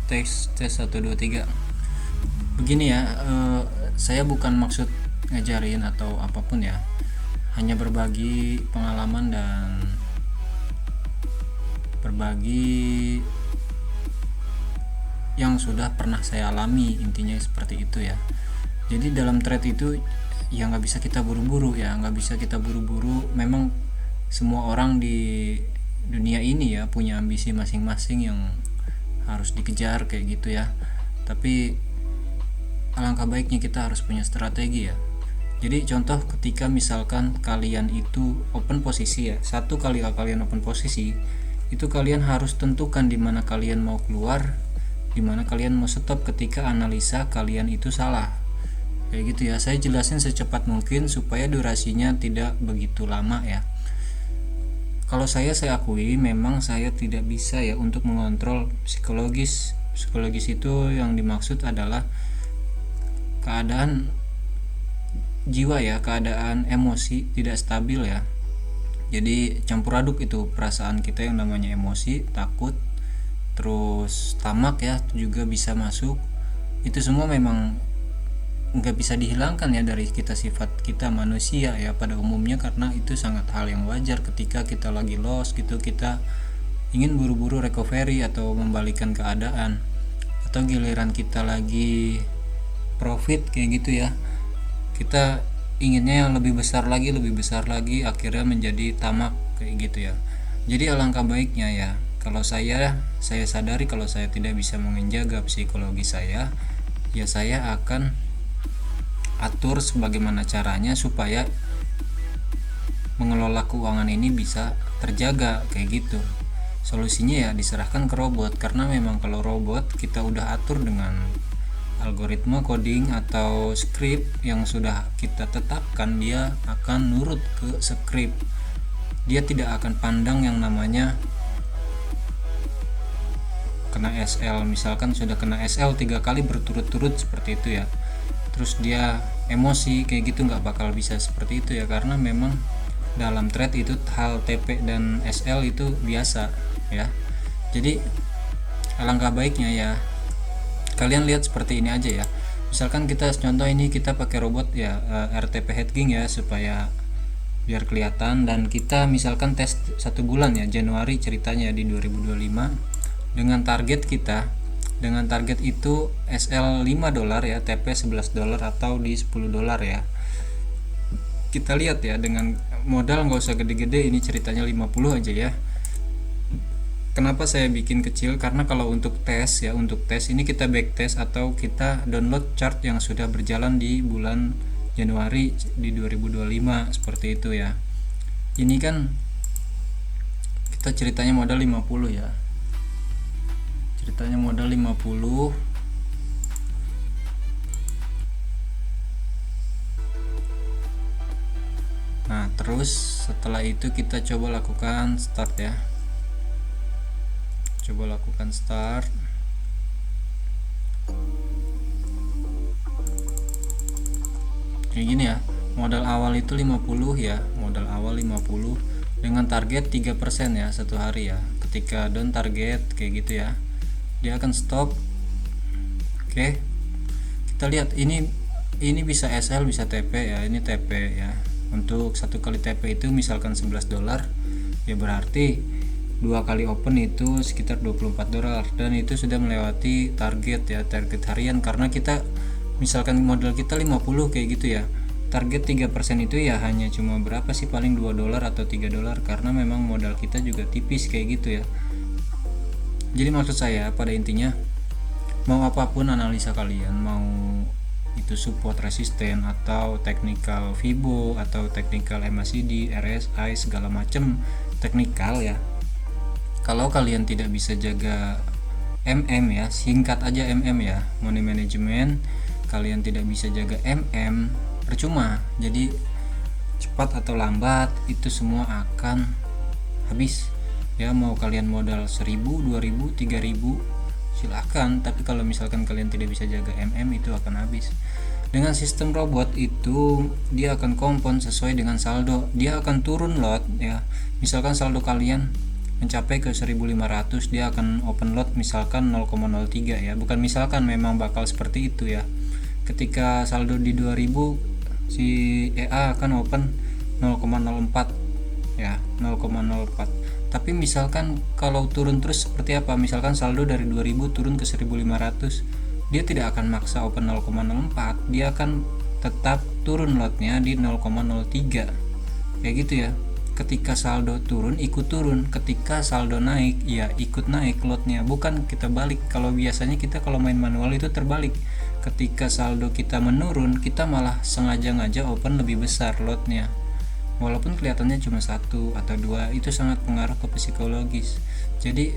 Tes tes 1 2 3. Begini ya, saya bukan maksud ngajarin atau apapun ya. Hanya berbagi pengalaman dan berbagi yang sudah pernah saya alami, intinya seperti itu ya. Jadi dalam thread itu ya nggak bisa kita buru-buru ya, nggak bisa kita buru-buru. Memang semua orang di dunia ini ya punya ambisi masing-masing yang harus dikejar kayak gitu ya. Tapi alangkah baiknya kita harus punya strategi ya. Jadi contoh ketika misalkan kalian itu open posisi ya, satu kali kalian open posisi itu kalian harus tentukan di mana kalian mau keluar, di mana kalian mau stop ketika analisa kalian itu salah. Kayak gitu ya. Saya jelasin secepat mungkin supaya durasinya tidak begitu lama ya. Kalau saya akui memang saya tidak bisa ya untuk mengontrol psikologis. Psikologis itu yang dimaksud adalah keadaan jiwa ya, keadaan emosi tidak stabil ya. Jadi campur aduk itu perasaan kita yang namanya emosi, takut, terus tamak ya juga bisa masuk. Itu semua memang nggak bisa dihilangkan ya dari kita, sifat kita manusia ya pada umumnya, karena itu sangat hal yang wajar ketika kita lagi lost gitu, kita ingin buru-buru recovery atau membalikan keadaan, atau giliran kita lagi profit kayak gitu ya, kita inginnya yang lebih besar lagi, akhirnya menjadi tamak kayak gitu ya. Jadi alangkah baiknya ya, kalau saya sadari kalau saya tidak bisa menjaga psikologi saya, ya saya akan atur sebagaimana caranya supaya mengelola keuangan ini bisa terjaga kayak gitu. Solusinya ya diserahkan ke robot, karena memang kalau robot kita udah atur dengan algoritma coding atau script yang sudah kita tetapkan, dia akan nurut ke script. Dia tidak akan pandang yang namanya kena SL, misalkan sudah kena SL 3 kali berturut-turut seperti itu ya, terus dia emosi kayak gitu, nggak bakal bisa seperti itu ya, karena memang dalam thread itu hal TP dan SL itu biasa ya. Jadi alangkah baiknya ya kalian lihat seperti ini aja ya. Misalkan kita contoh ini kita pakai robot ya, RTP Hedging ya, supaya biar kelihatan, dan kita misalkan tes 1 bulan ya, Januari ceritanya di 2025, dengan target kita, dengan target itu SL $5 ya, TP $11 atau di $10 ya. Kita lihat ya, dengan modal nggak usah gede-gede, ini ceritanya 50 aja ya. Kenapa saya bikin kecil? Karena kalau untuk tes ya, untuk tes ini kita backtest atau kita download chart yang sudah berjalan di bulan Januari di 2025 seperti itu ya. Ini kan kita ceritanya modal 50 ya. Ceritanya modal 50. Nah, terus setelah itu kita coba lakukan start ya. Coba lakukan start. Kayak gini ya. Modal awal itu 50 ya, modal awal 50 dengan target 3% ya satu hari ya. Ketika down target kayak gitu ya, dia akan stop. Oke. Kita lihat ini bisa SL bisa TP ya, ini TP ya. Untuk satu kali TP itu misalkan $11 ya, berarti 2 kali open itu sekitar $24, dan itu sudah melewati target ya, target harian, karena kita misalkan modal kita 50 kayak gitu ya, target 3% itu ya hanya cuma berapa sih, paling $2 atau $3, karena memang modal kita juga tipis kayak gitu ya. Jadi maksud saya pada intinya, mau apapun analisa kalian, mau itu support resisten atau technical Fibo atau technical MACD, RSI, segala macam teknikal ya, kalau kalian tidak bisa jaga ya, singkat aja ya, money management, kalian tidak bisa jaga percuma. Jadi cepat atau lambat itu semua akan habis ya. Mau kalian modal 1000, 2000, 3000 silahkan, tapi kalau misalkan kalian tidak bisa jaga itu akan habis. Dengan sistem robot itu dia akan kompon sesuai dengan saldo, dia akan turun lot ya. Misalkan saldo kalian mencapai ke 1500 dia akan open lot misalkan 0,03 ya, bukan misalkan, memang bakal seperti itu ya. Ketika saldo di 2000 si EA akan open 0,04 ya, 0,04. Tapi misalkan kalau turun terus seperti apa, misalkan saldo dari 2000 turun ke 1500, dia tidak akan maksa open 0,04, dia akan tetap turun lotnya di 0,03 kayak gitu ya. Ketika saldo turun ikut turun, ketika saldo naik ya ikut naik lotnya, bukan kita balik. Kalau biasanya kita kalau main manual itu terbalik, ketika saldo kita menurun kita malah sengaja open lebih besar lotnya, walaupun kelihatannya cuma 1 atau 2. Itu sangat pengaruh ke psikologis. Jadi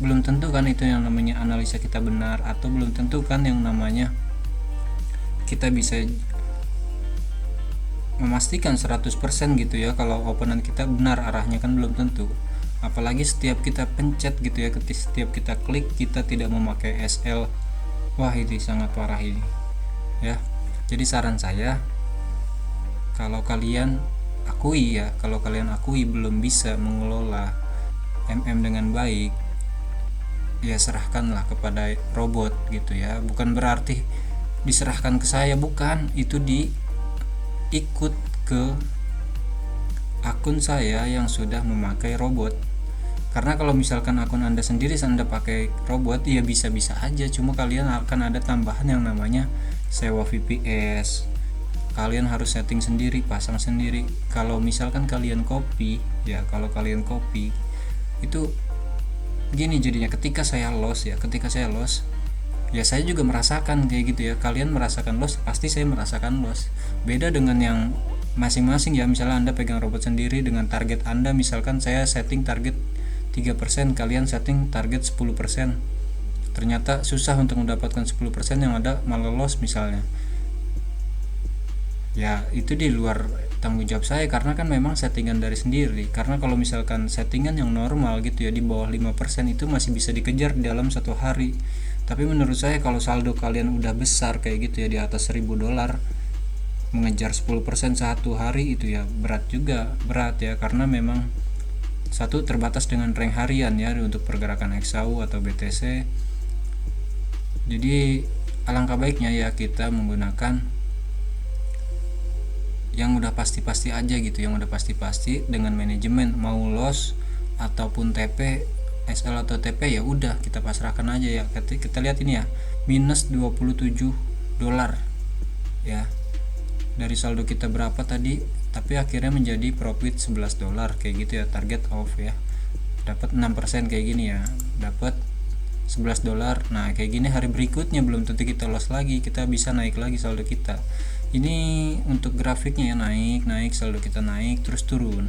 belum tentu kan itu yang namanya analisa kita benar, atau belum tentu kan yang namanya kita bisa memastikan 100% gitu ya kalau openan kita benar arahnya, kan belum tentu. Apalagi setiap kita pencet gitu ya, setiap kita klik kita tidak memakai SL, wah ini sangat parah ini ya. Jadi saran saya, kalau kalian akui belum bisa mengelola MM dengan baik, ya serahkanlah kepada robot gitu ya. Bukan berarti diserahkan ke saya, bukan, itu ikut ke akun saya yang sudah memakai robot. Karena kalau misalkan akun Anda sendiri Anda pakai robot, ya bisa-bisa aja, cuma kalian akan ada tambahan yang namanya sewa VPS. Kalian harus setting sendiri, pasang sendiri. Kalau misalkan kalian copy itu gini jadinya, ketika saya loss ya saya juga merasakan kayak gitu ya. Kalian merasakan loss, pasti saya merasakan loss. Beda dengan yang masing-masing ya. Misalnya Anda pegang robot sendiri dengan target Anda, misalkan saya setting target 3%, kalian setting target 10%. Ternyata susah untuk mendapatkan 10%, yang ada malah loss misalnya. Ya itu di luar tanggung jawab saya, karena kan memang settingan dari sendiri. Karena kalau misalkan settingan yang normal gitu ya, di bawah 5% itu masih bisa dikejar dalam satu hari. Tapi menurut saya kalau saldo kalian udah besar kayak gitu ya, di atas $1000, mengejar 10% satu hari itu ya berat ya. Karena memang satu, terbatas dengan rank harian ya untuk pergerakan XAU atau BTC. Jadi alangkah baiknya ya kita menggunakan yang udah pasti-pasti aja gitu, yang udah pasti-pasti dengan manajemen. Mau loss ataupun TP, SL atau TP, ya udah kita pasrahkan aja ya. Kita lihat ini ya, minus $27 ya. Dari saldo kita berapa tadi, tapi akhirnya menjadi profit $11 kayak gitu ya, target off ya. Dapat 6% kayak gini ya, dapat $11. Nah kayak gini hari berikutnya belum tentu kita loss lagi, kita bisa naik lagi saldo kita. Ini untuk grafiknya ya, naik saldo kita naik, terus turun,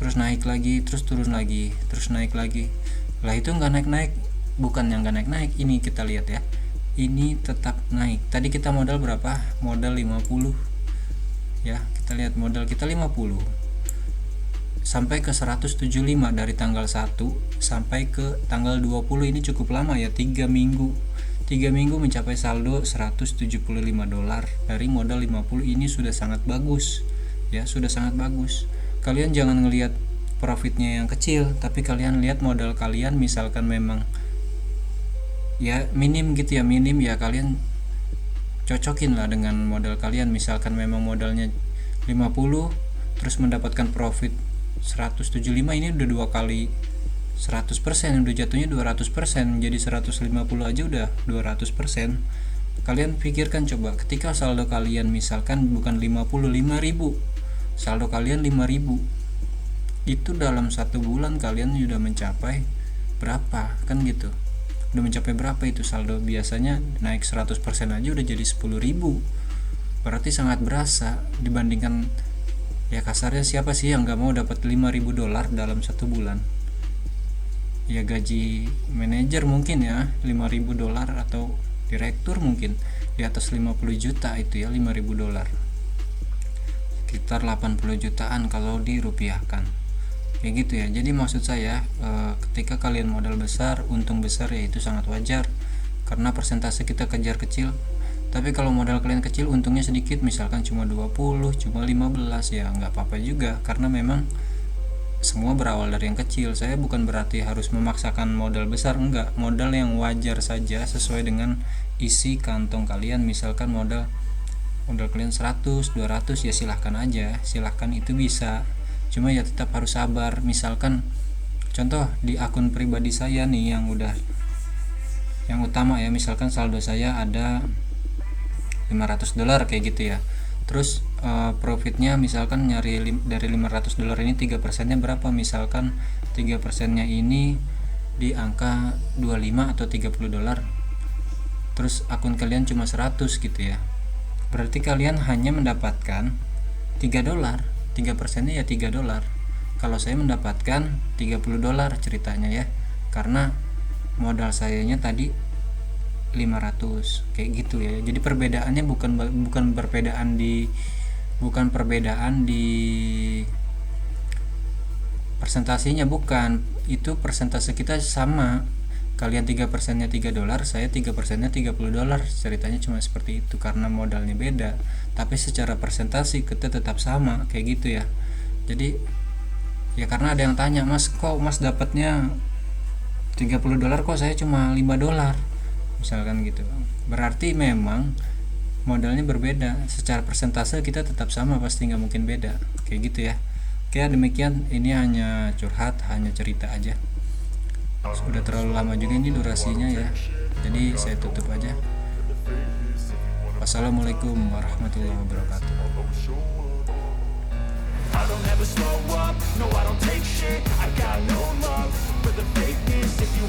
terus naik lagi, terus turun lagi, terus naik lagi. Lah itu nggak naik, bukan yang nggak naik, ini kita lihat ya, ini tetap naik. Tadi kita modal berapa? Modal 50 ya, kita lihat modal kita 50 sampai ke 175 dari tanggal 1 sampai ke tanggal 20. Ini cukup lama ya, 3 minggu mencapai saldo $175 dari modal 50. Ini sudah sangat bagus ya, sudah sangat bagus. Kalian jangan ngelihat profitnya yang kecil, tapi kalian lihat modal kalian. Misalkan memang ya minim gitu ya, kalian cocokin lah dengan modal kalian. Misalkan memang modalnya 50 terus mendapatkan profit 175, ini udah 2 kali 100%, udah jatuhnya 200%, jadi 150 aja udah 200%. Kalian pikirkan coba, ketika saldo kalian misalkan bukan 5.000, saldo kalian 5.000, itu dalam 1 bulan kalian udah mencapai berapa kan gitu, udah mencapai berapa itu saldo. Biasanya naik 100% aja udah jadi 10.000, berarti sangat berasa dibandingkan ya kasarnya siapa sih yang gak mau dapat $5.000 dalam 1 bulan. Ya gaji manajer mungkin ya $5.000, atau direktur mungkin di atas 50 juta itu ya $5.000, sekitar 80 jutaan kalau dirupiahkan kayak gitu ya. Jadi maksud saya ketika kalian modal besar, untung besar, ya itu sangat wajar karena persentase kita kejar kecil. Tapi kalau modal kalian kecil, untungnya sedikit, misalkan cuma 20, cuma 15, ya nggak apa-apa juga, karena memang semua berawal dari yang kecil. Saya bukan berarti harus memaksakan modal besar, enggak. Modal yang wajar saja sesuai dengan isi kantong kalian. Misalkan modal kalian 100, 200 ya silahkan aja, silahkan, itu bisa. Cuma ya tetap harus sabar. Misalkan contoh di akun pribadi saya nih yang utama ya, misalkan saldo saya ada $500 kayak gitu ya. Terus profitnya misalkan dari $500 ini 3%-nya berapa? Misalkan 3%-nya ini di angka 25 atau $30. Terus akun kalian cuma 100 gitu ya. Berarti kalian hanya mendapatkan $3. 3%-nya ya $3. Kalau saya mendapatkan $30 ceritanya ya. Karena modal sayanya tadi 500 kayak gitu ya. Jadi perbedaannya bukan perbedaan di persentasenya, bukan. Itu persentase kita sama. Kalian 3%-nya $3, saya 3%-nya $30. Ceritanya cuma seperti itu karena modalnya beda. Tapi secara persentasi kita tetap sama kayak gitu ya. Jadi ya karena ada yang tanya, "Mas, kok Mas dapatnya $30, kok saya cuma $5?" Misalkan gitu. Berarti memang modalnya berbeda. Secara persentase kita tetap sama, pasti nggak mungkin beda kayak gitu ya. Oke, demikian, ini hanya curhat, hanya cerita aja. Sudah terlalu lama juga ini durasinya ya, jadi saya tutup aja. Wassalamualaikum warahmatullahi wabarakatuh. I don't ever slow up, no I don't take shit, I got no love for the fakeness. If you